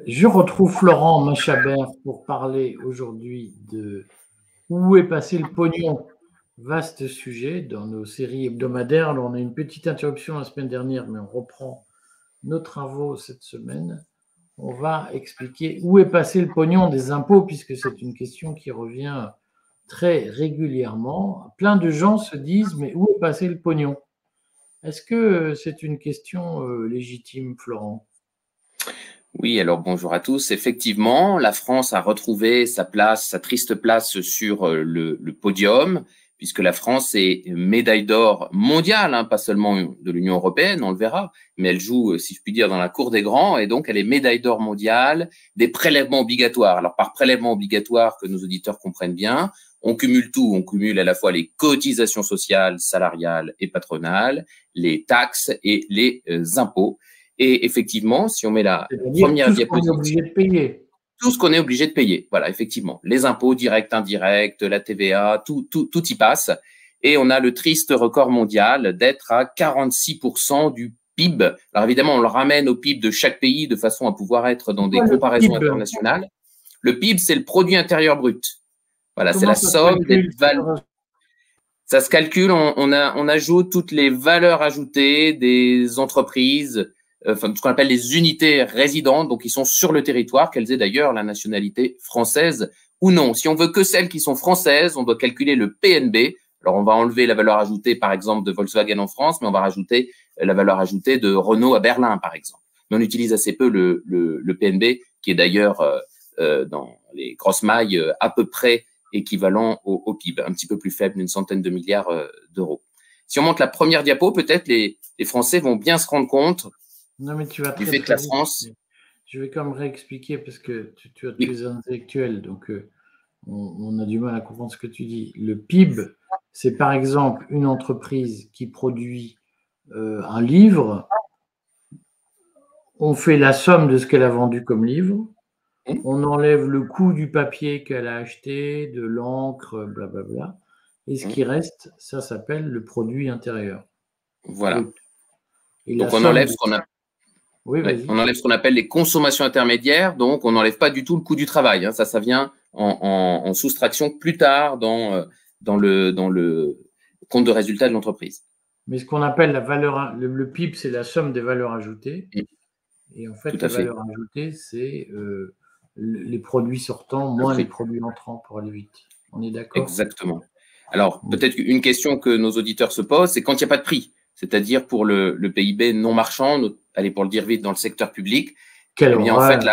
Je retrouve Florent Machabert pour parler aujourd'hui de où est passé le pognon. Vaste sujet dans nos séries hebdomadaires. Alors, on a une petite interruption la semaine dernière, mais on reprend nos travaux cette semaine. On va expliquer où est passé le pognon des impôts, puisque c'est une question qui revient très régulièrement. Plein de gens se disent, mais où est passé le pognon? Est-ce que c'est une question légitime, Florent? Oui, alors bonjour à tous. Effectivement, la France a retrouvé sa place, sa triste place sur le podium, puisque la France est médaille d'or mondiale, hein, pas seulement de l'Union européenne, on le verra, mais elle joue, si je puis dire, dans la cour des grands, et donc elle est médaille d'or mondiale des prélèvements obligatoires. Alors par prélèvement obligatoire, que nos auditeurs comprennent bien, on cumule tout, on cumule à la fois les cotisations sociales, salariales et patronales, les taxes et les impôts. Et effectivement, si on met la première diapositive, obligé de payer. Tout ce qu'on est obligé de payer. Voilà, effectivement. Les impôts directs, indirects, la TVA, tout y passe. Et on a le triste record mondial d'être à 46% du PIB. Alors évidemment, on le ramène au PIB de chaque pays de façon à pouvoir être dans des comparaisons internationales. Le PIB, c'est le produit intérieur brut. Voilà, c'est la somme des valeurs. Ça se calcule, on ajoute toutes les valeurs ajoutées des entreprises, enfin, ce qu'on appelle les unités résidentes, donc qui sont sur le territoire, qu'elles aient d'ailleurs la nationalité française ou non. Si on veut que celles qui sont françaises, on doit calculer le PNB. Alors, on va enlever la valeur ajoutée, par exemple, de Volkswagen en France, mais on va rajouter la valeur ajoutée de Renault à Berlin, par exemple. Mais on utilise assez peu le PNB, qui est d'ailleurs dans les grosses mailles à peu près équivalent au PIB, un petit peu plus faible d'une centaine de milliards d'euros. Si on monte la première diapo, peut-être les Français vont bien se rendre compte du fait que la France… Je vais quand même réexpliquer parce que tu as tous les intellectuels, donc on a du mal à comprendre ce que tu dis. Le PIB, c'est par exemple une entreprise qui produit un livre. On fait la somme de ce qu'elle a vendu comme livre. On enlève le coût du papier qu'elle a acheté, de l'encre, blablabla. Et ce qui reste, ça s'appelle le produit intérieur. Voilà. Et donc, on enlève ce qu'on appelle les consommations intermédiaires. Donc, on n'enlève pas du tout le coût du travail. Hein. Ça vient en soustraction plus tard dans le compte de résultat de l'entreprise. Mais ce qu'on appelle la valeur, le PIB, c'est la somme des valeurs ajoutées. Et en fait, la valeur ajoutée, c'est les produits sortants moins les produits entrants pour aller vite. On est d'accord? Exactement. Alors, peut-être qu'une question que nos auditeurs se posent, c'est quand il n'y a pas de prix, c'est-à-dire pour le PIB non marchand, allez, pour le dire vite, dans le secteur public. Eh bien, en fait,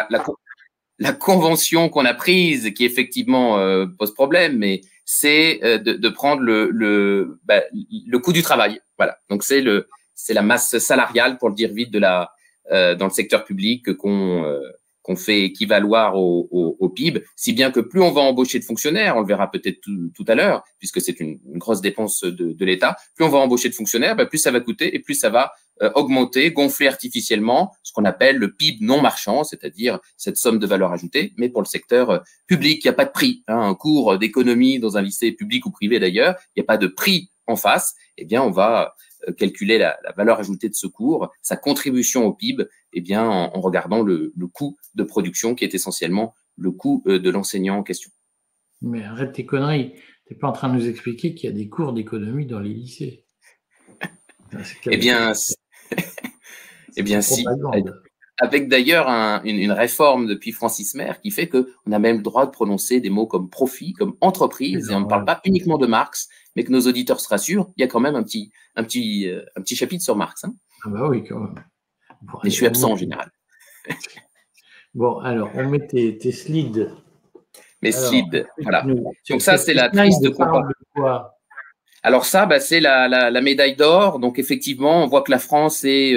la convention qu'on a prise, qui effectivement pose problème, mais c'est de prendre le coût du travail. Voilà. Donc, c'est la masse salariale, pour le dire vite, dans le secteur public qu'on fait équivaloir au PIB, si bien que plus on va embaucher de fonctionnaires, on le verra peut-être tout à l'heure, puisque c'est une grosse dépense de l'État, plus on va embaucher de fonctionnaires, plus ça va coûter et plus ça va augmenter, gonfler artificiellement ce qu'on appelle le PIB non marchand, c'est-à-dire cette somme de valeur ajoutée, mais pour le secteur public, il n'y a pas de prix. Hein, un cours d'économie dans un lycée public ou privé d'ailleurs, il n'y a pas de prix en face, eh bien on va calculer la valeur ajoutée de ce cours, sa contribution au PIB, eh bien, en regardant le coût de production qui est essentiellement le coût de l'enseignant en question. Mais arrête tes conneries, tu n'es pas en train de nous expliquer qu'il y a des cours d'économie dans les lycées. Eh bien, si. Avec d'ailleurs une réforme depuis Francis Maire qui fait qu'on a même le droit de prononcer des mots comme profit, comme entreprise, et on ne parle pas uniquement de Marx, mais que nos auditeurs se rassurent, il y a quand même un petit chapitre sur Marx. Hein. Ah bah oui, quand même. Bon, et je suis absent en général. Bon, alors, on met tes slides. Mes slides, voilà. Donc ça, c'est la triste comparaison. Alors ça, c'est la médaille d'or. Donc effectivement, on voit que la France est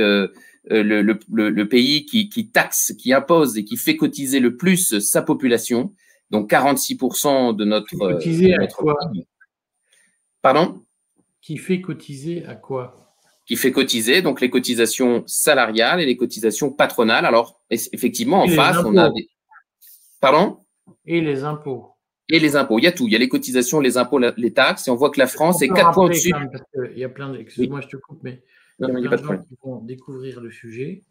le pays qui taxe, qui impose et qui fait cotiser le plus sa population. Donc 46% de notre… Cotiser à quoi? Pardon? Qui fait cotiser à quoi? Qui fait cotiser, donc les cotisations salariales et les cotisations patronales. Alors, effectivement, en face, on a des… Pardon? Et les impôts. Et les impôts, il y a tout. Il y a les cotisations, les impôts, les taxes, et on voit que la France est 4 points au-dessus. Il y a plein de… Excuse-moi, je te coupe, mais il y a plein de gens qui vont découvrir le sujet.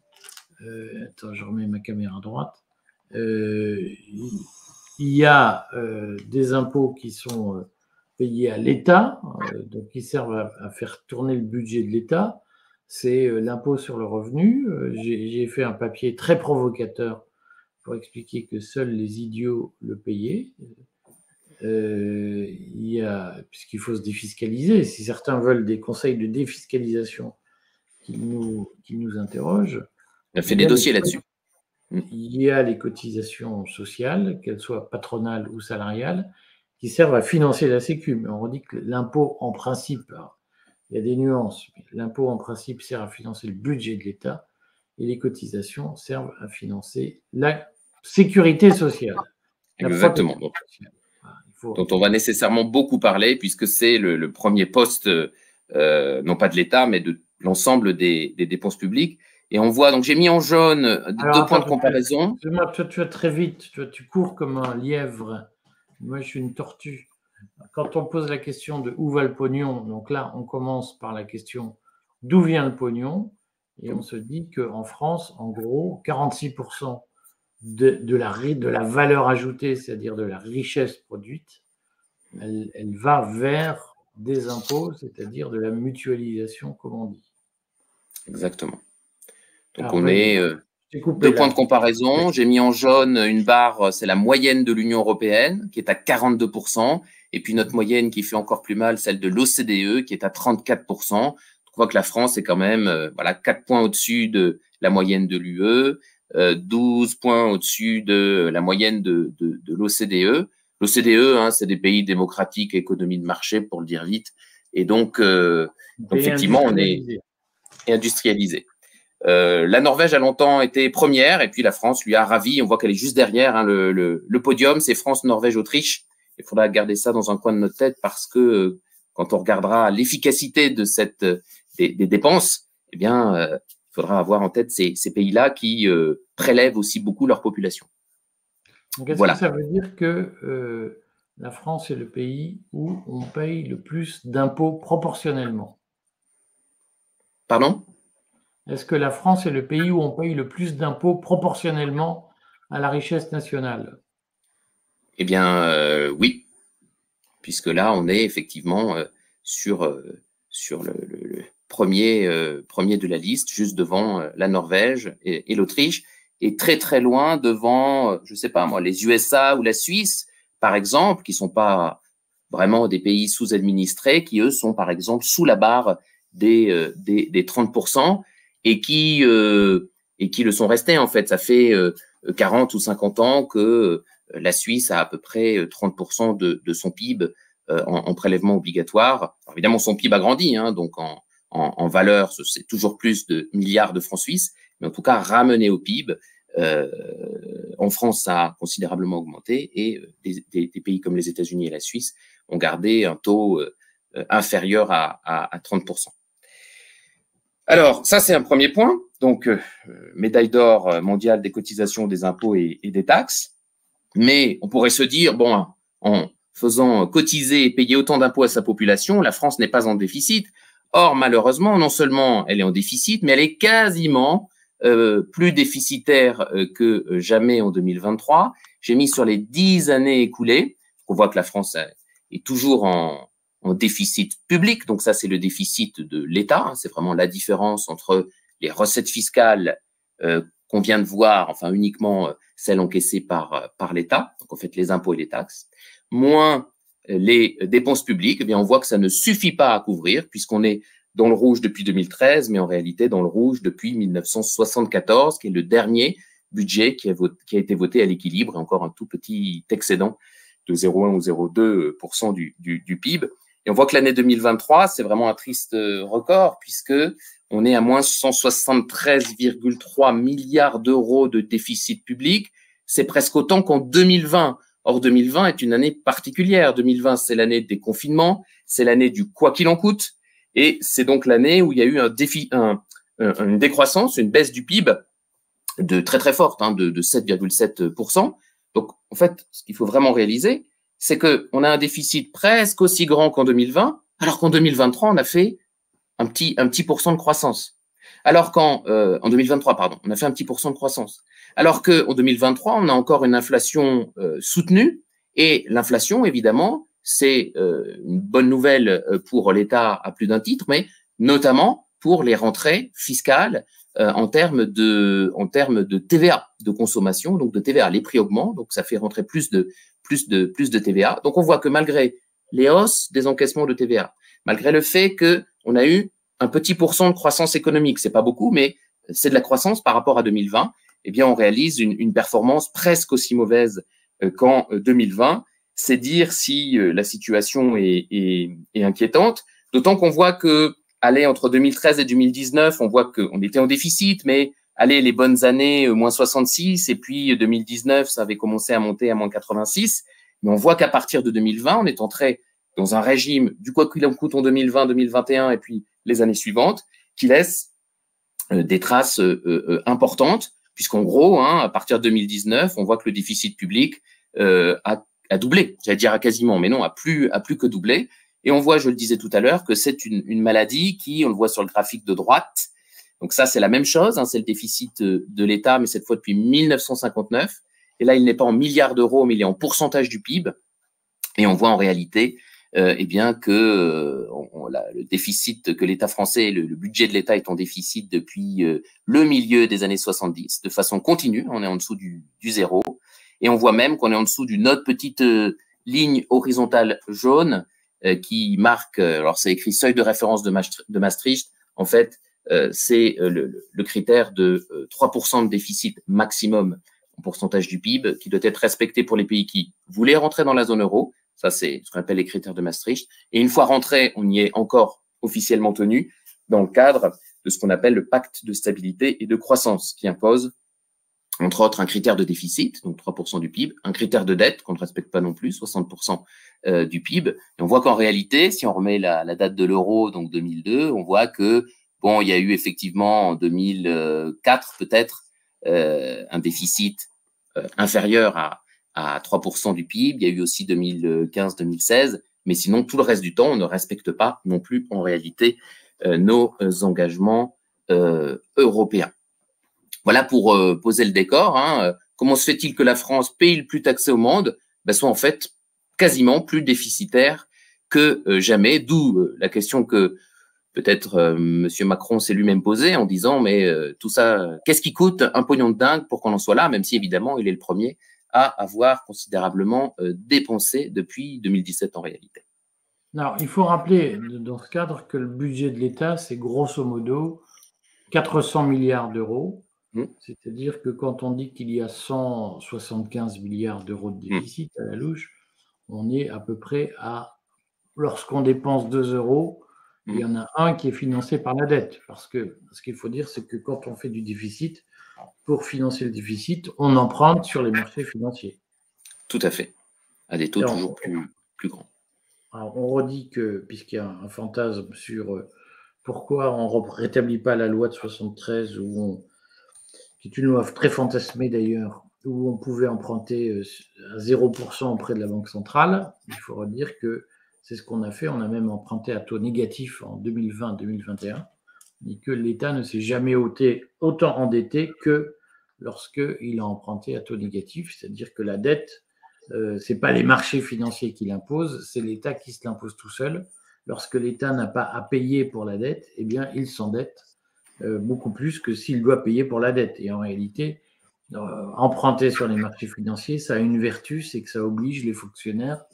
Attends, je remets ma caméra à droite. il y a des impôts qui sont payés à l'État, donc qui servent à faire tourner le budget de l'État. C'est l'impôt sur le revenu. J'ai fait un papier très provocateur pour expliquer que seuls les idiots le payaient. Puisqu'il faut se défiscaliser. Si certains veulent des conseils de défiscalisation qu'ils nous interrogent. On a fait des dossiers là-dessus. Il y a les cotisations sociales, qu'elles soient patronales ou salariales, qui servent à financer la Sécu. Mais on dit que l'impôt, en principe, il y a des nuances, mais l'impôt, en principe, sert à financer le budget de l'État et les cotisations servent à financer la sécurité sociale. Exactement. Dont on va nécessairement beaucoup parler, puisque c'est le premier poste, non pas de l'État, mais de l'ensemble des dépenses publiques. Et on voit, donc j'ai mis en jaune deux points de comparaison. Tu vas très vite, tu cours comme un lièvre. Moi, je suis une tortue. Quand on pose la question de où va le pognon, donc là, on commence par la question d'où vient le pognon, et on se dit qu'en France, en gros, 46% de la valeur ajoutée, c'est-à-dire de la richesse produite, elle va vers des impôts, c'est-à-dire de la mutualisation, comme on dit. Exactement. Donc, alors, on est deux points de comparaison. J'ai mis en jaune une barre, c'est la moyenne de l'Union européenne, qui est à 42%. Et puis notre moyenne qui fait encore plus mal, celle de l'OCDE, qui est à 34%. Donc, on voit que la France est quand même 4 points au-dessus de la moyenne de l'UE, 12 points au-dessus de la moyenne de l'OCDE. L'OCDE, c'est des pays démocratiques, économie de marché, pour le dire vite. Et donc effectivement, on est industrialisé. La Norvège a longtemps été première et puis la France lui a ravi. On voit qu'elle est juste derrière. Le podium, c'est France, Norvège, Autriche. Il faudra garder ça dans un coin de notre tête parce que quand on regardera l'efficacité de des dépenses, eh bien, il faudra avoir en tête ces pays-là qui prélèvent aussi beaucoup leur population. Donc, est-ce que ça veut dire que la France est le pays où on paye le plus d'impôts proportionnellement? Pardon? Est-ce que la France est le pays où on paye le plus d'impôts proportionnellement à la richesse nationale? Eh bien, oui, puisque là, on est effectivement sur le premier de la liste, juste devant la Norvège et l'Autriche, et très très loin devant, je sais pas moi, les USA ou la Suisse, par exemple, qui sont pas vraiment des pays sous-administrés, qui eux sont par exemple sous la barre des 30%. Et qui le sont restés en fait. Ça fait 40 ou 50 ans que la Suisse a à peu près 30% de son PIB en prélèvement obligatoire. Alors, évidemment, son PIB a grandi, donc en valeur, c'est toujours plus de milliards de francs suisses, mais en tout cas, ramené au PIB, en France, ça a considérablement augmenté et des pays comme les États-Unis et la Suisse ont gardé un taux inférieur à 30%. Alors, ça, c'est un premier point. Donc, médaille d'or mondiale des cotisations, des impôts et des taxes. Mais on pourrait se dire, bon, en faisant cotiser et payer autant d'impôts à sa population, la France n'est pas en déficit. Or, malheureusement, non seulement elle est en déficit, mais elle est quasiment plus déficitaire que jamais en 2023. J'ai mis sur les 10 années écoulées. On voit que la France est toujours en déficit public. Donc ça, c'est le déficit de l'État. C'est vraiment la différence entre les recettes fiscales qu'on vient de voir, enfin uniquement celles encaissées par l'État, donc en fait les impôts et les taxes, moins les dépenses publiques. Eh bien, on voit que ça ne suffit pas à couvrir puisqu'on est dans le rouge depuis 2013, mais en réalité dans le rouge depuis 1974, qui est le dernier budget qui a été voté à l'équilibre, et encore un tout petit excédent de 0,1 ou 0,2% du PIB. Et on voit que l'année 2023, c'est vraiment un triste record puisque on est à moins 173,3 milliards d'euros de déficit public. C'est presque autant qu'en 2020. Or, 2020 est une année particulière. 2020, c'est l'année des confinements, c'est l'année du quoi qu'il en coûte. Et c'est donc l'année où il y a eu une décroissance, une baisse du PIB de très très forte, de 7,7%. Donc, en fait, ce qu'il faut vraiment réaliser, c'est qu'on a un déficit presque aussi grand qu'en 2020, alors qu'en 2023, on a fait un petit pourcent de croissance. Alors qu'en 2023, pardon, on a fait un petit % de croissance. Alors qu'en 2023, on a encore une inflation soutenue. Et l'inflation, évidemment, c'est une bonne nouvelle pour l'État à plus d'un titre, mais notamment pour les rentrées fiscales en termes de TVA, de consommation, donc de TVA. Les prix augmentent, donc ça fait rentrer plus de TVA. Donc on voit que malgré les hausses des encaissements de TVA, malgré le fait qu'on a eu un petit % de croissance économique, c'est pas beaucoup, mais c'est de la croissance par rapport à 2020, eh bien on réalise une performance presque aussi mauvaise qu'en 2020. C'est dire si la situation est inquiétante, d'autant qu'on voit que aller entre 2013 et 2019, on voit qu'on était en déficit, mais allez, les bonnes années, moins 66, et puis 2019, ça avait commencé à monter à moins 86. Mais on voit qu'à partir de 2020, on est entré dans un régime du quoi qu'il en coûte en 2020, 2021, et puis les années suivantes, qui laisse des traces importantes, puisqu'en gros, à partir de 2019, on voit que le déficit public a doublé, j'allais dire à quasiment, mais non, a plus que doublé. Et on voit, je le disais tout à l'heure, que c'est une maladie qui, on le voit sur le graphique de droite, donc ça c'est la même chose, c'est le déficit de l'État, mais cette fois depuis 1959. Et là, il n'est pas en milliards d'euros, mais il est en pourcentage du PIB. Et on voit en réalité eh bien que le déficit, que l'État français, le budget de l'État est en déficit depuis le milieu des années 70, de façon continue. On est en dessous du zéro. Et on voit même qu'on est en dessous d'une autre petite ligne horizontale jaune qui marque, alors c'est écrit seuil de référence de Maastricht, en fait, c'est le critère de 3% de déficit maximum en pourcentage du PIB qui doit être respecté pour les pays qui voulaient rentrer dans la zone euro. Ça, c'est ce qu'on appelle les critères de Maastricht. Et une fois rentré, on y est encore officiellement tenu dans le cadre de ce qu'on appelle le pacte de stabilité et de croissance qui impose entre autres un critère de déficit, donc 3% du PIB, un critère de dette qu'on ne respecte pas non plus, 60% du PIB. Et on voit qu'en réalité, si on remet la date de l'euro, donc 2002, on voit que, bon, il y a eu effectivement en 2004 peut-être un déficit inférieur à 3% du PIB. Il y a eu aussi 2015-2016, mais sinon, tout le reste du temps, on ne respecte pas non plus en réalité nos engagements européens. Voilà pour poser le décor. Comment se fait-il que la France, pays le plus taxé au monde, soit en fait quasiment plus déficitaire que jamais, d'où la question que peut-être Monsieur Macron s'est lui-même posée en disant mais tout ça, qu'est-ce qui coûte un pognon de dingue pour qu'on en soit là, même si évidemment il est le premier à avoir considérablement dépensé depuis 2017 en réalité. Alors, il faut rappeler dans ce cadre que le budget de l'État, c'est grosso modo 400 milliards d'euros. C'est-à-dire que quand on dit qu'il y a 175 milliards d'euros de déficit à la louche, on est à peu près à, lorsqu'on dépense 2 euros, il y en a un qui est financé par la dette. Parce que ce qu'il faut dire, c'est que quand on fait du déficit, pour financer le déficit, on emprunte sur les marchés financiers. Tout à fait, à des taux toujours plus grands. Alors, on redit que, puisqu'il y a un fantasme sur pourquoi on ne rétablit pas la loi de 73 qui est une loi très fantasmée d'ailleurs, où on pouvait emprunter à 0% auprès de la Banque centrale. Il faut redire que c'est ce qu'on a fait. On a même emprunté à taux négatif en 2020-2021, et que l'État ne s'est jamais autant endetté que lorsqu'il a emprunté à taux négatif. C'est-à-dire que la dette, ce n'est pas les marchés financiers qui l'imposent, c'est l'État qui se l'impose tout seul. Lorsque l'État n'a pas à payer pour la dette, eh bien, il s'endette beaucoup plus que s'il doit payer pour la dette. Et en réalité, emprunter sur les marchés financiers, ça a une vertu, c'est que ça oblige les fonctionnaires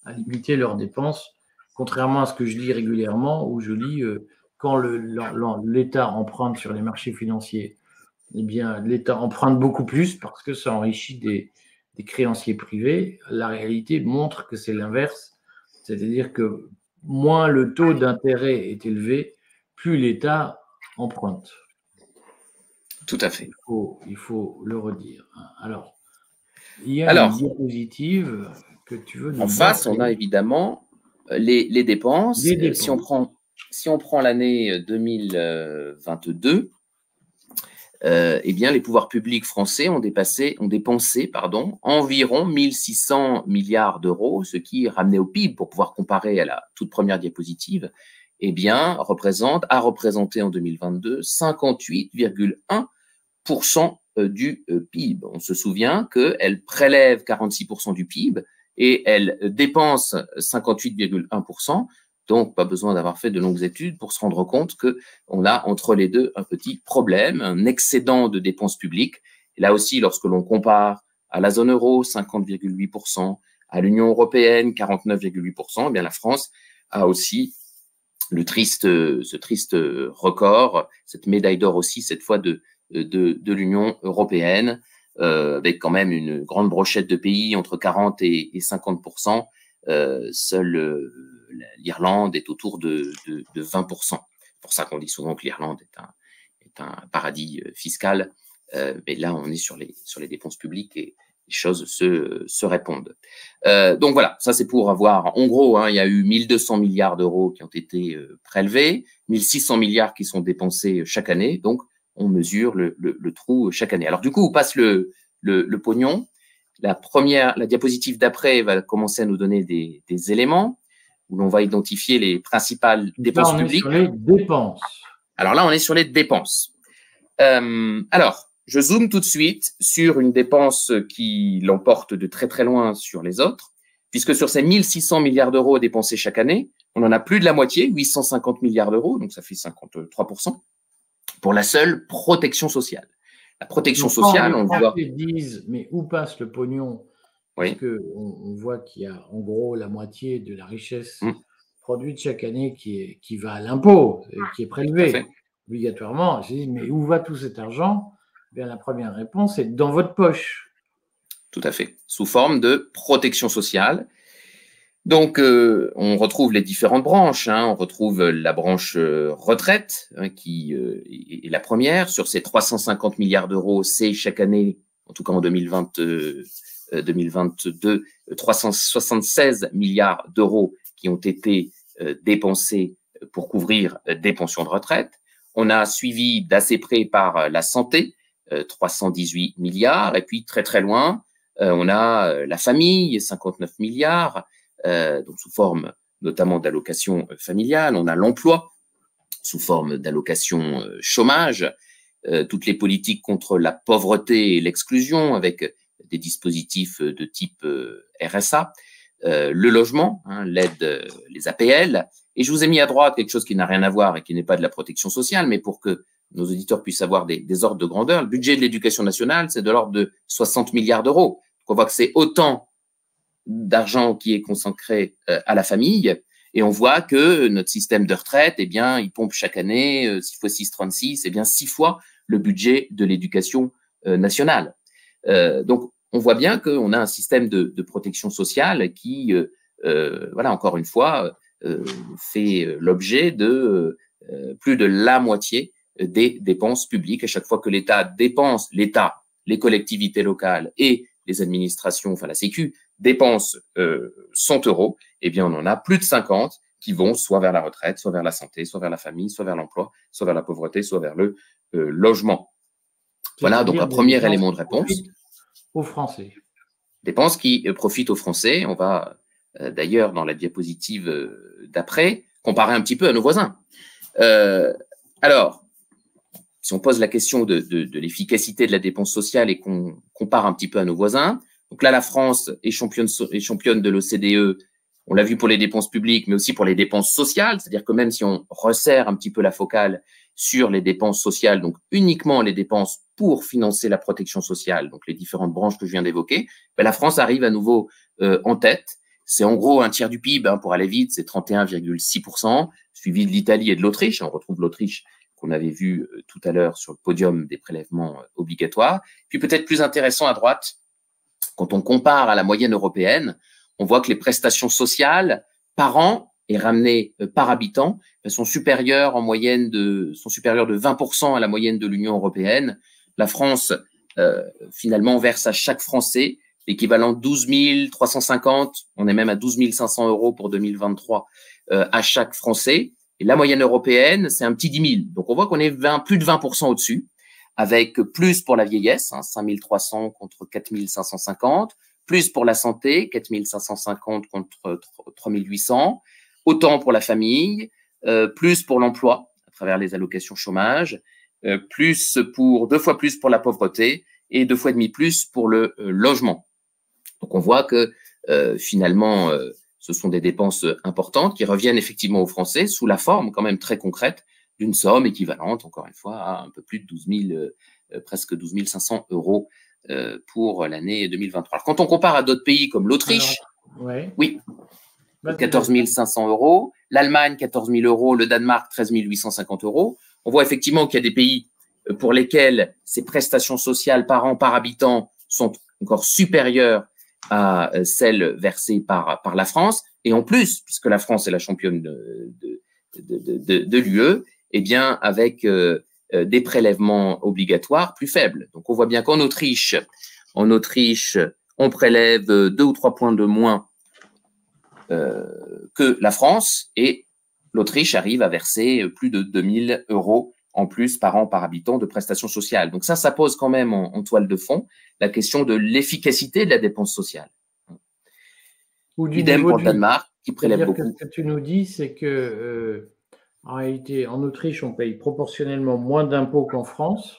à limiter leurs dépenses, contrairement à ce que je lis régulièrement, où je lis quand l'État emprunte sur les marchés financiers, eh bien, l'État emprunte beaucoup plus parce que ça enrichit des créanciers privés. La réalité montre que c'est l'inverse, c'est-à-dire que moins le taux d'intérêt est élevé, plus l'État emprunte. Tout à fait. Il faut le redire. Alors, il y a une diapositive que tu veux nous en face, on a évidemment les dépenses. Si on prend l'année 2022, eh bien, les pouvoirs publics français ont dépensé environ 1600 milliards d'euros, ce qui, ramené au PIB, pour pouvoir comparer à la toute première diapositive, eh bien, a représenté en 2022 58,1% du PIB. On se souvient qu'elle prélève 46% du PIB et elle dépense 58,1%. Donc, pas besoin d'avoir fait de longues études pour se rendre compte qu'on a entre les deux un petit problème, un excédent de dépenses publiques. Et là aussi, lorsque l'on compare à la zone euro, 50,8%, à l'Union européenne, 49,8%, eh bien la France a aussi ce triste record, cette médaille d'or aussi, cette fois de l'Union européenne, avec quand même une grande brochette de pays entre 40 et 50%. Seule l'Irlande est autour de 20%. C'est pour ça qu'on dit souvent que l'Irlande est un paradis fiscal. Mais là, on est sur les dépenses publiques et les choses se répondent. Donc voilà, ça c'est pour avoir, en gros, il y a eu 1200 milliards d'euros qui ont été prélevés, 1600 milliards qui sont dépensés chaque année. Donc on mesure le trou chaque année. Alors du coup, où passe le pognon? La diapositive d'après va commencer à nous donner des éléments où l'on va identifier les principales dépenses publiques. Sur les dépenses. Alors là, on est sur les dépenses. Alors, je zoome tout de suite sur une dépense qui l'emporte de très très loin sur les autres, puisque sur ces 1600 milliards d'euros dépensés chaque année, on en a plus de la moitié, 850 milliards d'euros, donc ça fait 53%, pour la seule protection sociale. La protection sociale, on voit. Ils disent, mais où passe le pognon? Parce qu'on voit qu'il y a en gros la moitié de la richesse produite chaque année qui va à l'impôt, qui est prélevé obligatoirement. J'ai dit, mais où va tout cet argent? Bien, la première réponse est dans votre poche. Tout à fait, sous forme de protection sociale. Donc, on retrouve les différentes branches. On retrouve la branche retraite, qui est la première. Sur ces 350 milliards d'euros, c'est chaque année, en tout cas en 2022, 376 milliards d'euros qui ont été dépensés pour couvrir des pensions de retraite. On a suivi d'assez près par la santé, 318 milliards. Et puis, très très loin, on a la famille, 59 milliards. Donc sous forme notamment d'allocation familiale, on a l'emploi sous forme d'allocation chômage, toutes les politiques contre la pauvreté et l'exclusion avec des dispositifs de type RSA, le logement, l'aide, les APL, et je vous ai mis à droite quelque chose qui n'a rien à voir et qui n'est pas de la protection sociale, mais pour que nos auditeurs puissent avoir des ordres de grandeur, le budget de l'éducation nationale, c'est de l'ordre de 60 milliards d'euros. Donc on voit que c'est autant d'argent qui est consacré à la famille, et on voit que notre système de retraite, eh bien, il pompe chaque année 6 x 6, 36, eh bien 6 fois le budget de l'éducation nationale. Donc, on voit bien qu'on a un système de protection sociale qui, voilà, encore une fois, fait l'objet de plus de la moitié des dépenses publiques. À chaque fois que l'État dépense, l'État, les collectivités locales et les administrations, enfin la Sécu, dépensent 100 euros, eh bien, on en a plus de 50 qui vont soit vers la retraite, soit vers la santé, soit vers la famille, soit vers l'emploi, soit vers la pauvreté, soit vers le logement. Voilà, donc un premier élément de réponse. Aux Français. Dépenses qui profitent aux Français. On va d'ailleurs, dans la diapositive d'après, comparer un petit peu à nos voisins. Alors, si on pose la question de l'efficacité de la dépense sociale et qu'on compare un petit peu à nos voisins, donc là, la France est championne de l'OCDE. On l'a vu pour les dépenses publiques, mais aussi pour les dépenses sociales. C'est-à-dire que même si on resserre un petit peu la focale sur les dépenses sociales, donc uniquement les dépenses pour financer la protection sociale, donc les différentes branches que je viens d'évoquer, ben la France arrive à nouveau en tête. C'est en gros un tiers du PIB, pour aller vite, c'est 31,6%, suivi de l'Italie et de l'Autriche. On retrouve l'Autriche qu'on avait vu tout à l'heure sur le podium des prélèvements obligatoires. Puis peut-être plus intéressant à droite, quand on compare à la moyenne européenne, on voit que les prestations sociales par an et ramenées par habitant sont supérieures en moyenne sont supérieures de 20% à la moyenne de l'Union européenne. La France, finalement, verse à chaque Français l'équivalent de 12 350, on est même à 12 500 euros pour 2023 à chaque Français. Et la moyenne européenne, c'est un petit 10 000. Donc, on voit qu'on est plus de 20% au-dessus, avec plus pour la vieillesse, 5 300 contre 4 550, plus pour la santé, 4 550 contre 3 800, autant pour la famille, plus pour l'emploi à travers les allocations chômage, deux fois plus pour la pauvreté et 2,5 fois plus pour le logement. Donc on voit que finalement, ce sont des dépenses importantes qui reviennent effectivement aux Français sous la forme quand même très concrète d'une somme équivalente, encore une fois, à un peu plus de presque 12 500 euros pour l'année 2023. Alors, quand on compare à d'autres pays comme l'Autriche, oui, 14 500 euros, l'Allemagne 14 000 euros, le Danemark 13 850 euros, on voit effectivement qu'il y a des pays pour lesquels ces prestations sociales par an, par habitant sont encore supérieures à celles versées par la France. Et en plus, puisque la France est la championne de l'UE, eh bien, avec des prélèvements obligatoires plus faibles. Donc, on voit bien qu'en Autriche, on prélève 2 ou 3 points de moins que la France, et l'Autriche arrive à verser plus de 2 000 euros en plus par an, par habitant de prestations sociales. Donc ça pose quand même en toile de fond la question de l'efficacité de la dépense sociale. Idem pour le Danemark, qui prélève beaucoup. Ce que tu nous dis, c'est que en réalité, en Autriche, on paye proportionnellement moins d'impôts qu'en France.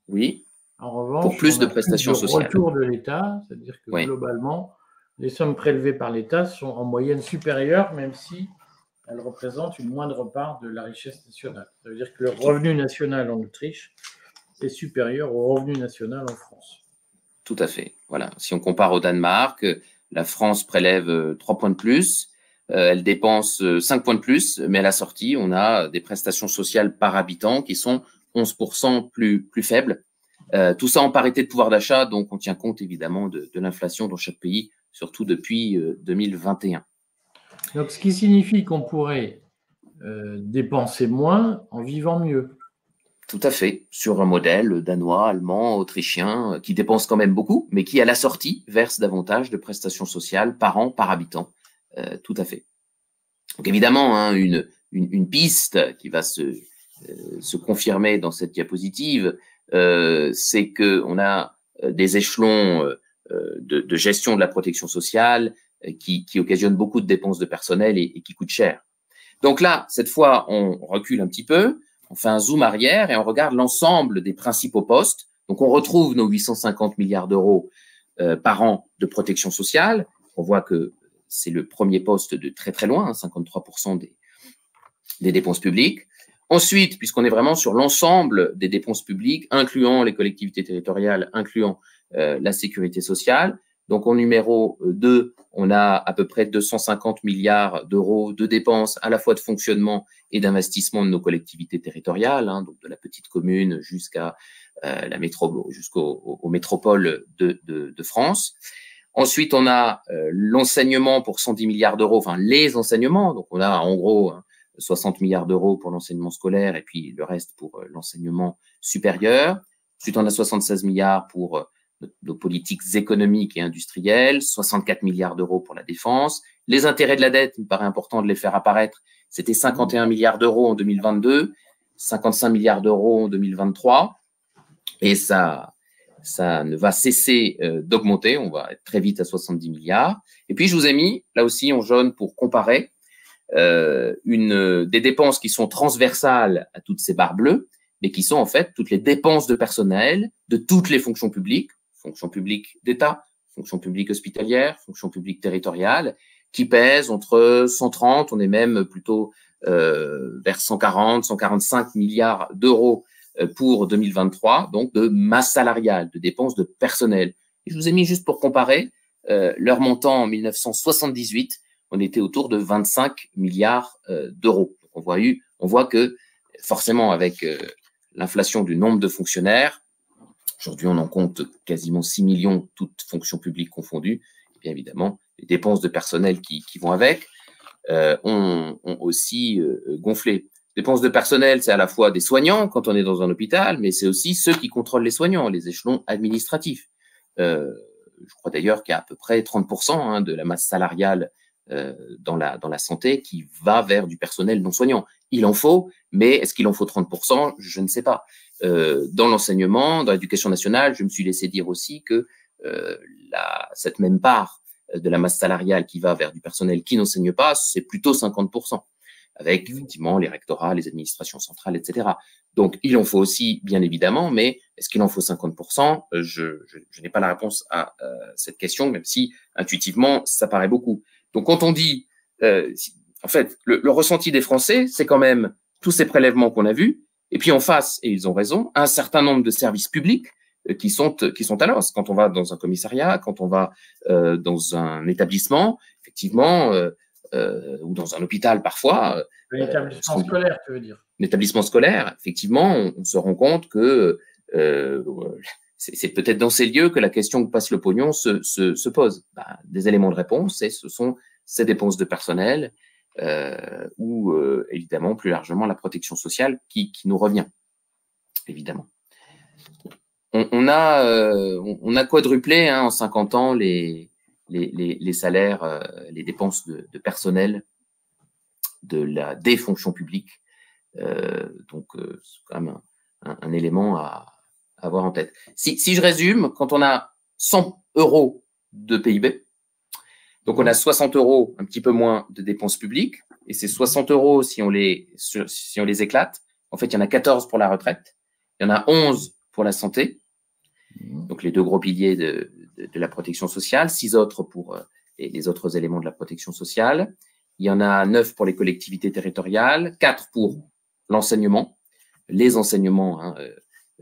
Oui. En revanche, pour plus de prestations sociales. Retour de l'État, c'est-à-dire que globalement, les sommes prélevées par l'État sont en moyenne supérieures, même si elles représentent une moindre part de la richesse nationale. Ça veut dire que le revenu national en Autriche est supérieur au revenu national en France. Tout à fait. Voilà. Si on compare au Danemark, la France prélève 3 points de plus, elle dépense 5 points de plus, mais à la sortie, on a des prestations sociales par habitant qui sont 11% plus faibles. Tout ça en parité de pouvoir d'achat, donc on tient compte évidemment de l'inflation dans chaque pays, surtout depuis 2021. Donc, ce qui signifie qu'on pourrait dépenser moins en vivant mieux. Tout à fait, sur un modèle danois, allemand, autrichien, qui dépensent quand même beaucoup, mais qui à la sortie verse davantage de prestations sociales par an, par habitant. Tout à fait. Donc évidemment, hein, une piste qui va se confirmer dans cette diapositive, c'est qu'on a des échelons de gestion de la protection sociale qui occasionnent beaucoup de dépenses de personnel et qui coûtent cher. Donc là, cette fois, on recule un petit peu, on fait un zoom arrière et on regarde l'ensemble des principaux postes. Donc on retrouve nos 850 milliards d'euros par an de protection sociale. On voit que c'est le premier poste de très très loin, hein, 53% des dépenses publiques. Ensuite, puisqu'on est vraiment sur l'ensemble des dépenses publiques, incluant les collectivités territoriales, incluant la sécurité sociale, donc en numéro 2, on a à peu près 250 milliards d'euros de dépenses à la fois de fonctionnement et d'investissement de nos collectivités territoriales, hein, donc de la petite commune jusqu'à la métropole, jusqu'aux métropoles de France. Ensuite, on a l'enseignement pour 110 milliards d'euros, enfin les enseignements, donc on a en gros 60 milliards d'euros pour l'enseignement scolaire et puis le reste pour l'enseignement supérieur. Ensuite, on a 76 milliards pour nos politiques économiques et industrielles, 64 milliards d'euros pour la défense. Les intérêts de la dette, il me paraît important de les faire apparaître, c'était 51 milliards d'euros en 2022, 55 milliards d'euros en 2023, et ça ne va cesser d'augmenter, on va être très vite à 70 milliards. Et puis, je vous ai mis, là aussi en jaune pour comparer, des dépenses qui sont transversales à toutes ces barres bleues, mais qui sont en fait toutes les dépenses de personnel de toutes les fonctions publiques d'État, fonction publique hospitalière, fonction publique territoriale, qui pèsent entre 130, on est même plutôt vers 140, 145 milliards d'euros pour 2023, donc de masse salariale, de dépenses de personnel. Et je vous ai mis juste pour comparer leur montant en 1978, on était autour de 25 milliards d'euros. Donc on voit que forcément avec l'inflation du nombre de fonctionnaires, aujourd'hui on en compte quasiment 6 millions, toutes fonctions publiques confondues, et bien évidemment les dépenses de personnel qui vont avec ont aussi gonflé. Dépenses de personnel, c'est à la fois des soignants quand on est dans un hôpital, mais c'est aussi ceux qui contrôlent les soignants, les échelons administratifs. Je crois d'ailleurs qu'il y a à peu près 30% de la masse salariale dans la santé qui va vers du personnel non soignant. Il en faut, mais est-ce qu'il en faut 30%? Je ne sais pas. Dans l'enseignement, dans l'éducation nationale, je me suis laissé dire aussi que cette même part de la masse salariale qui va vers du personnel qui n'enseigne pas, c'est plutôt 50%. avec effectivement les rectorats, les administrations centrales, etc. Donc, il en faut aussi, bien évidemment, mais est-ce qu'il en faut 50%? Je n'ai pas la réponse à cette question, même si intuitivement, ça paraît beaucoup. Donc, quand on dit, en fait, le ressenti des Français, c'est quand même tous ces prélèvements qu'on a vus, et puis en face, et ils ont raison, un certain nombre de services publics qui sont à l'os. Quand on va dans un commissariat, quand on va dans un établissement, effectivement, ou dans un hôpital parfois. Un établissement scolaire, tu veux dire? Un établissement scolaire, effectivement, on se rend compte que c'est peut-être dans ces lieux que la question où passe le pognon se pose. Des éléments de réponse, ce sont ces dépenses de personnel ou évidemment plus largement la protection sociale qui nous revient, évidemment. On a quadruplé en 50 ans les salaires, les dépenses de personnel des fonctions publiques. Donc, c'est quand même un élément à avoir en tête. Si je résume, quand on a 100 € de PIB, donc on a 60 €, un petit peu moins de dépenses publiques, et ces 60 €, si on les éclate, en fait, il y en a 14 pour la retraite, il y en a 11 pour la santé, donc les 2 gros piliers de la protection sociale, 6 autres pour les autres éléments de la protection sociale. Il y en a 9 pour les collectivités territoriales, 4 pour l'enseignement, les enseignements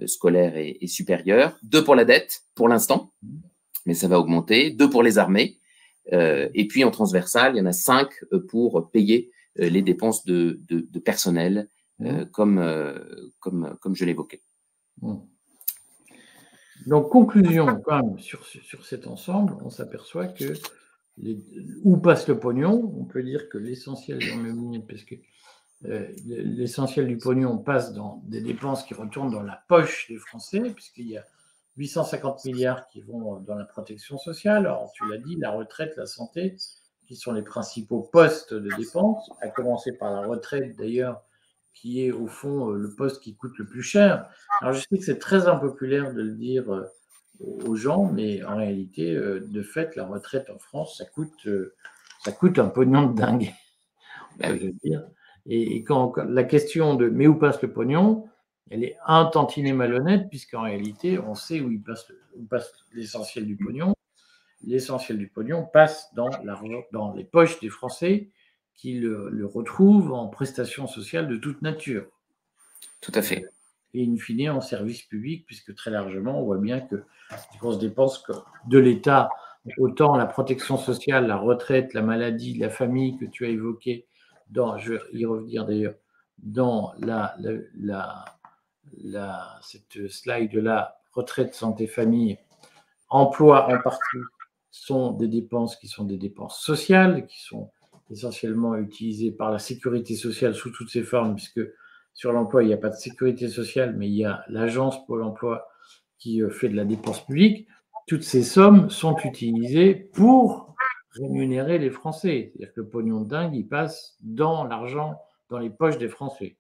scolaires et supérieurs, 2 pour la dette, pour l'instant, mais ça va augmenter, 2 pour les armées, et puis en transversal, il y en a 5 pour payer les dépenses de personnel, comme je l'évoquais. Donc, conclusion, quand même, sur cet ensemble, on s'aperçoit que où passe le pognon, on peut dire que l'essentiel, parce que l'essentiel du pognon passe dans des dépenses qui retournent dans la poche des Français, puisqu'il y a 850 milliards qui vont dans la protection sociale. Alors, tu l'as dit, la retraite, la santé, qui sont les principaux postes de dépenses, à commencer par la retraite d'ailleurs, qui est au fond le poste qui coûte le plus cher. Alors, je sais que c'est très impopulaire de le dire aux gens, mais en réalité, de fait, la retraite en France, ça coûte un pognon de dingue. Je veux dire. Et quand la question de mais où passe le pognon, elle est un tantinet malhonnête, puisqu'en réalité, on sait où passe l'essentiel du pognon. L'essentiel du pognon passe dans les poches des Français qui le retrouvent en prestations sociales de toute nature. Tout à fait. Et in fine en service public, puisque très largement, on voit bien que les grosses dépenses de l'État, autant la protection sociale, la retraite, la maladie, la famille que tu as évoqué, je vais y revenir d'ailleurs, dans cette slide-là, retraite, santé, famille, emploi en partie, sont des dépenses qui sont des dépenses sociales, qui sont essentiellement utilisées par la sécurité sociale sous toutes ses formes, puisque sur l'emploi, il n'y a pas de sécurité sociale, mais il y a l'agence Pôle emploi qui fait de la dépense publique. Toutes ces sommes sont utilisées pour rémunérer les Français. C'est-à-dire que le pognon de dingue, il passe dans l'argent, dans les poches des Français.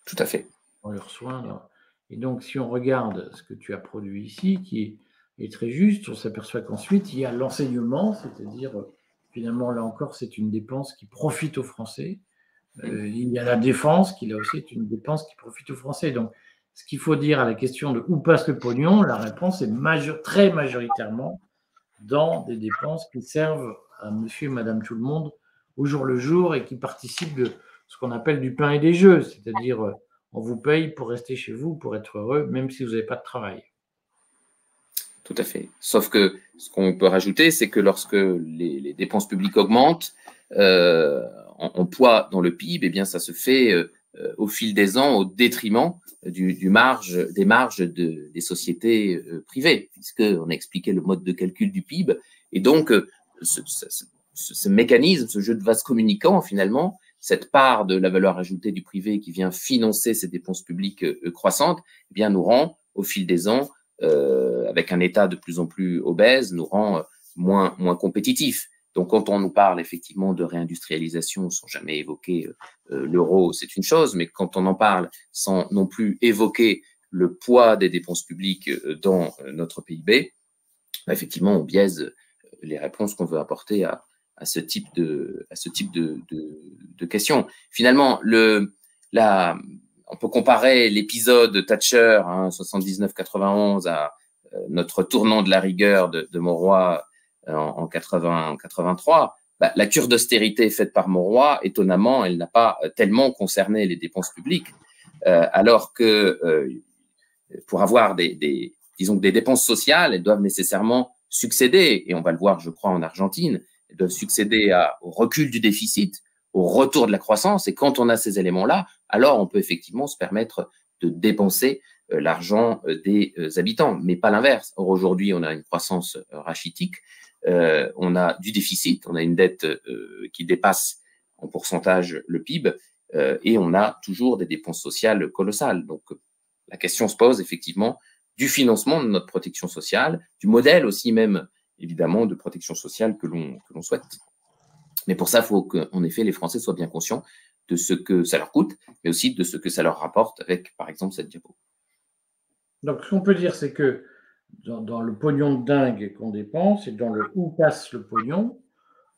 Tout à fait. On leur soigne. Et donc, si on regarde ce que tu as produit ici, qui est très juste, on s'aperçoit qu'ensuite, il y a l'enseignement, c'est-à-dire, finalement, là encore, c'est une dépense qui profite aux Français. Il y a la défense, qui là aussi est une dépense qui profite aux Français. Donc, ce qu'il faut dire à la question de où passe le pognon, la réponse est très majoritairement dans des dépenses qui servent à monsieur et madame tout le monde au jour le jour et qui participent de ce qu'on appelle du pain et des jeux, c'est-à-dire on vous paye pour rester chez vous, pour être heureux, même si vous n'avez pas de travail. Tout à fait. Sauf que ce qu'on peut rajouter, c'est que lorsque les dépenses publiques augmentent en poids dans le PIB, eh bien, ça se fait au fil des ans au détriment des marges des sociétés privées, puisqu'on a expliqué le mode de calcul du PIB. Et donc, ce mécanisme, ce jeu de vase communicant, finalement, cette part de la valeur ajoutée du privé qui vient financer ces dépenses publiques croissantes, eh bien, nous rend, au fil des ans, avec un État de plus en plus obèse, nous rend moins compétitifs. Donc, quand on nous parle effectivement de réindustrialisation sans jamais évoquer l'euro, c'est une chose, mais quand on en parle sans non plus évoquer le poids des dépenses publiques dans notre PIB, effectivement, on biaise les réponses qu'on veut apporter à à ce type de questions. Finalement, on peut comparer l'épisode Thatcher, 79-91, à notre tournant de la rigueur de Mauroy en 83. La cure d'austérité faite par Mauroy, étonnamment, elle n'a pas tellement concerné les dépenses publiques, alors que pour avoir disons que des dépenses sociales, elles doivent nécessairement succéder, et on va le voir, je crois, en Argentine, elles doivent succéder au recul du déficit, au retour de la croissance, et quand on a ces éléments-là, alors on peut effectivement se permettre de dépenser l'argent des habitants, mais pas l'inverse. Or, aujourd'hui, on a une croissance rachitique, on a du déficit, on a une dette qui dépasse en pourcentage le PIB, et on a toujours des dépenses sociales colossales. Donc, la question se pose effectivement du financement de notre protection sociale, du modèle aussi même, évidemment, de protection sociale que l'on souhaite. Mais pour ça, il faut qu'en effet, les Français soient bien conscients de ce que ça leur coûte, mais aussi de ce que ça leur rapporte avec, par exemple, cette diapo. Donc, ce qu'on peut dire, c'est que dans le pognon de dingue qu'on dépense et dans le où passe le pognon,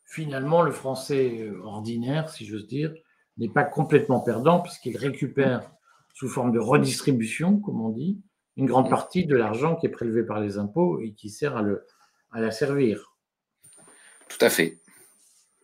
finalement, le Français ordinaire, si j'ose dire, n'est pas complètement perdant puisqu'il récupère sous forme de redistribution, comme on dit, une grande partie de l'argent qui est prélevé par les impôts et qui sert à la servir. Tout à fait.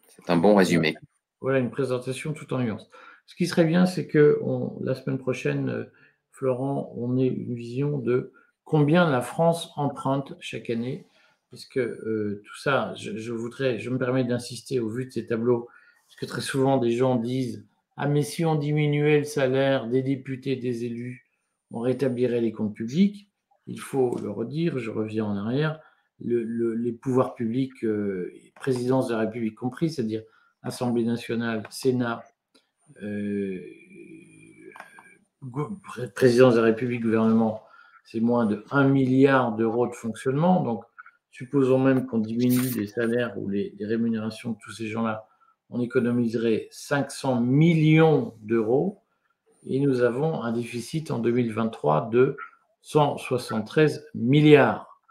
C'est un bon résumé. Voilà une présentation tout en nuances. Ce qui serait bien, c'est que la semaine prochaine, Florent, on ait une vision de combien la France emprunte chaque année, puisque tout ça, je me permets d'insister au vu de ces tableaux, parce que très souvent des gens disent « Ah, mais si on diminuait le salaire des députés, des élus, on rétablirait les comptes publics », il faut le redire, je reviens en arrière, les pouvoirs publics, présidence de la République compris, c'est-à-dire Assemblée nationale, Sénat, présidence de la République, gouvernement, c'est moins de 1 milliard d'euros de fonctionnement. Donc, supposons même qu'on diminue les salaires ou les rémunérations de tous ces gens-là, on économiserait 500 millions d'euros et nous avons un déficit en 2023 de 173 milliards.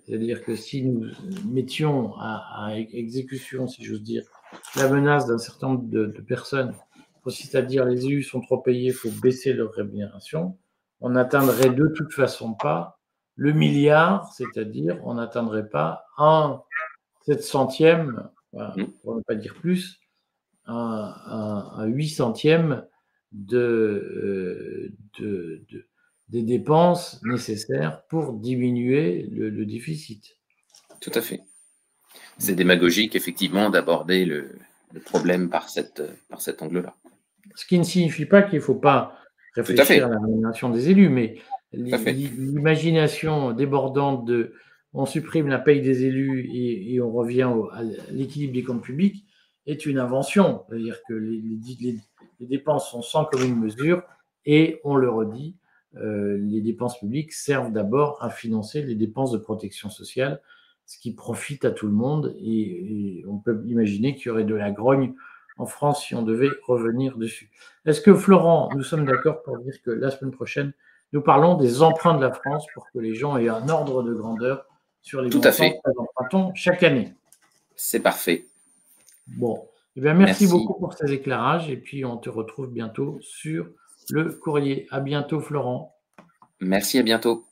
C'est-à-dire que si nous mettions à exécution, si j'ose dire, la menace d'un certain nombre de personnes, c'est-à-dire les élus sont trop payés, il faut baisser leur rémunération, on n'atteindrait de toute façon pas le milliard, c'est-à-dire on n'atteindrait pas un 700e, pour ne pas dire plus, un 800e des dépenses nécessaires pour diminuer le déficit. Tout à fait. C'est démagogique, effectivement, d'aborder le problème par cet angle-là. Ce qui ne signifie pas qu'il ne faut pas réfléchir à la rémunération des élus, mais l'imagination débordante de on supprime la paye des élus et on revient à l'équilibre des comptes publics est une invention. C'est-à-dire que les dépenses sont sans commune mesure et, on le redit, les dépenses publiques servent d'abord à financer les dépenses de protection sociale, ce qui profite à tout le monde et on peut imaginer qu'il y aurait de la grogne en France si on devait revenir dessus. Est-ce que, Florent, nous sommes d'accord pour dire que la semaine prochaine, nous parlons des emprunts de la France pour que les gens aient un ordre de grandeur sur les montants que nous empruntons chaque année? C'est parfait. Bon, eh bien, merci beaucoup pour ces éclairages et puis on te retrouve bientôt sur le courrier. À bientôt, Florent. Merci, à bientôt.